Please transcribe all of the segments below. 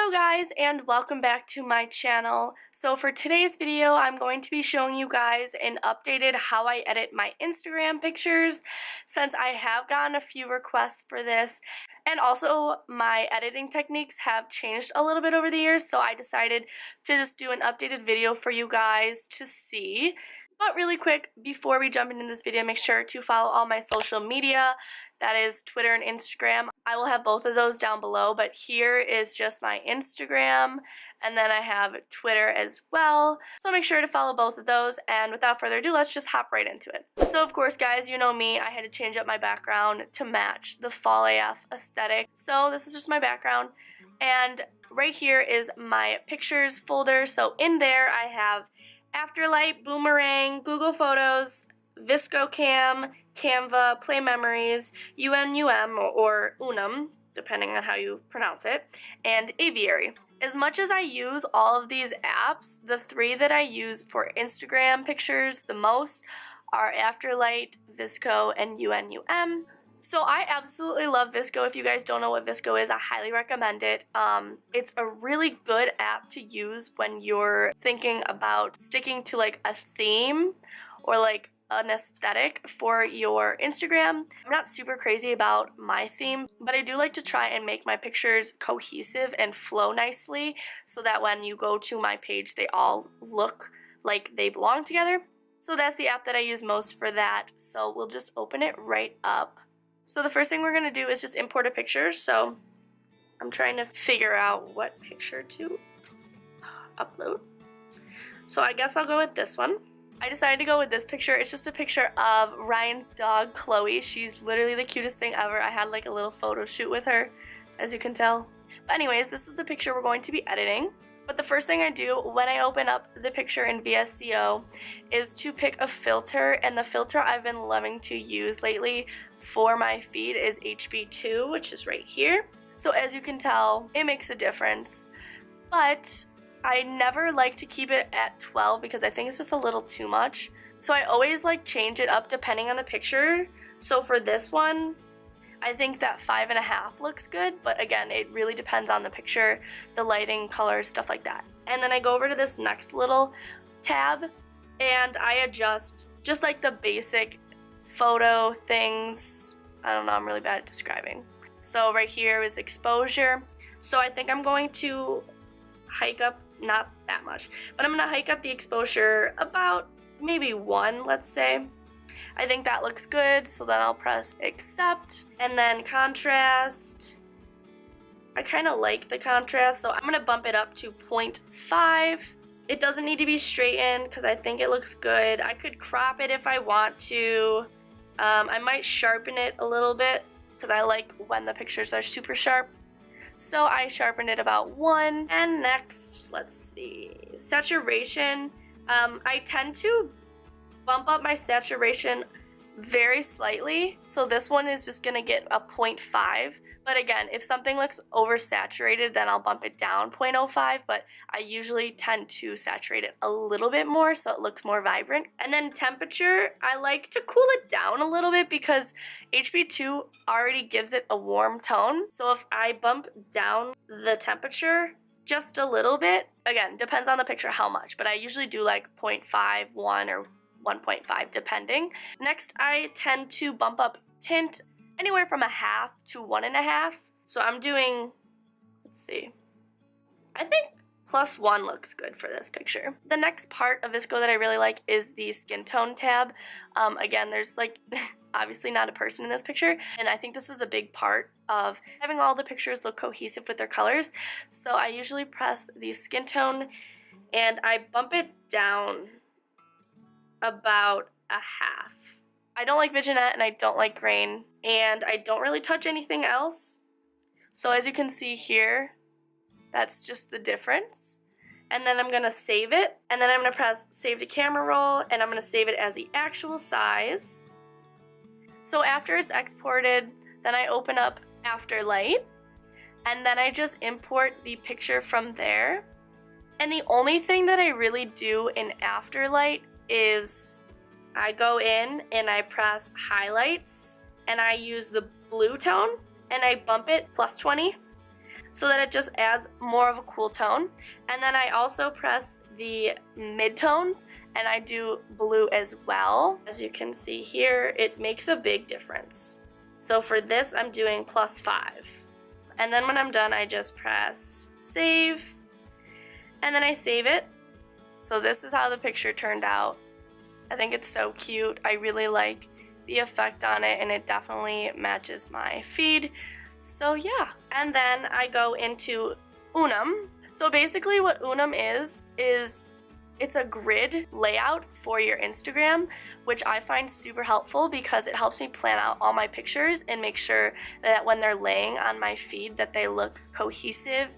Hello guys, and welcome back to my channel. So for today's video, I'm going to be showing you guys an updated how I edit my Instagram pictures, since I have gotten a few requests for this, and also my editing techniques have changed a little bit over the years, so I decided to just do an updated video for you guys to see. But really quick, before we jump into this video, make sure to follow all my social media. That is Twitter and Instagram. I will have both of those down below, but here is just my Instagram, and then I have Twitter as well. So make sure to follow both of those, and without further ado, let's just hop right into it. So of course, guys, you know me, I had to change up my background to match the fall AF aesthetic. So this is just my background, and right here is my pictures folder. So in there, I have Afterlight, Boomerang, Google Photos, ViscoCam, Canva, Play Memories, Unum or Unum, depending on how you pronounce it, and Aviary. As much as I use all of these apps, the three that I use for Instagram pictures the most are Afterlight, Visco, and Unum. So I absolutely love Visco. If you guys don't know what Visco is, I highly recommend it. It's a really good app to use when you're thinking about sticking to like a theme or like an aesthetic for your Instagram. I'm not super crazy about my theme, but I do like to try and make my pictures cohesive and flow nicely so that when you go to my page, they all look like they belong together. So that's the app that I use most for that. So we'll just open it right up. So the first thing we're going to do is just import a picture. So I'm trying to figure out what picture to upload. So I guess I'll go with this one. I decided to go with this picture. It's just a picture of Ryan's dog, Chloe. She's literally the cutest thing ever. I had like a little photo shoot with her, as you can tell. But anyways, this is the picture we're going to be editing. But the first thing I do when I open up the picture in VSCO is to pick a filter, and the filter I've been loving to use lately for my feed is HB2, which is right here. So as you can tell, it makes a difference, but I never like to keep it at 12 because I think it's just a little too much. So I always like change it up depending on the picture. So for this one, I think that 5.5 looks good, but again, it really depends on the picture, the lighting, colors, stuff like that. And then I go over to this next little tab and I adjust just like the basic photo things. I don't know, I'm really bad at describing. So right here is exposure. So I think I'm going to hike up, not that much, but I'm gonna hike up the exposure about maybe 1, let's say. I think that looks good, so then I'll press accept. And then contrast, I kind of like the contrast, so I'm gonna bump it up to 0.5. It doesn't need to be straightened because I think it looks good. I could crop it if I want to. I might sharpen it a little bit because I like when the pictures are super sharp. So I sharpened it about 1. And next, let's see, saturation. I tend to bump up my saturation very slightly. So this one is just gonna get a 0.5. But again, if something looks oversaturated, then I'll bump it down 0.05, but I usually tend to saturate it a little bit more so it looks more vibrant. And then temperature, I like to cool it down a little bit because HB2 already gives it a warm tone. So if I bump down the temperature just a little bit, again, depends on the picture how much, but I usually do like 0.5, 1, or 1.5 depending. Next, I tend to bump up tint anywhere from 0.5 to 1.5. So I'm doing, let's see, I think +1 looks good for this picture. The next part of Visco that I really like is the skin tone tab. Again, there's like obviously not a person in this picture, and I think this is a big part of having all the pictures look cohesive with their colors. So I usually press the skin tone and I bump it down about 0.5. I don't like Vignette and I don't like grain, and I don't really touch anything else. So as you can see here, that's just the difference. And then I'm gonna save it, and then I'm gonna press save to camera roll, and I'm gonna save it as the actual size. So after it's exported, then I open up Afterlight, and then I just import the picture from there. And the only thing that I really do in Afterlight is I go in and I press highlights and I use the blue tone and I bump it +20. so that it just adds more of a cool tone. And then I also press the midtones and I do blue as well. As you can see here, it makes a big difference. So for this, I'm doing +5. And then when I'm done, I just press save, and then I save it. So this is how the picture turned out. I think it's so cute. I really like the effect on it, and it definitely matches my feed. So yeah, and then I go into Unum. So basically what Unum is it's a grid layout for your Instagram, which I find super helpful because it helps me plan out all my pictures and make sure that when they're laying on my feed that they look cohesive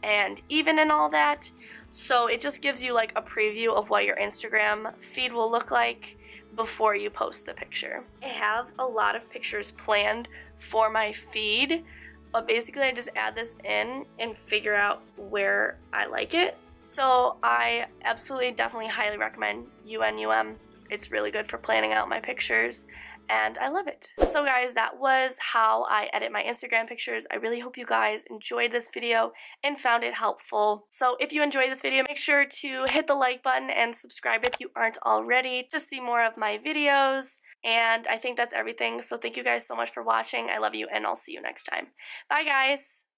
and even and all that. So it just gives you like a preview of what your Instagram feed will look like before you post the picture. I have a lot of pictures planned for my feed, but basically I just add this in and figure out where I like it. So I absolutely definitely highly recommend Unum. It's really good for planning out my pictures, and I love it. So guys, that was how I edit my Instagram pictures. I really hope you guys enjoyed this video and found it helpful. So if you enjoyed this video, make sure to hit the like button and subscribe if you aren't already to see more of my videos. And I think that's everything. So thank you guys so much for watching. I love you, and I'll see you next time. Bye guys!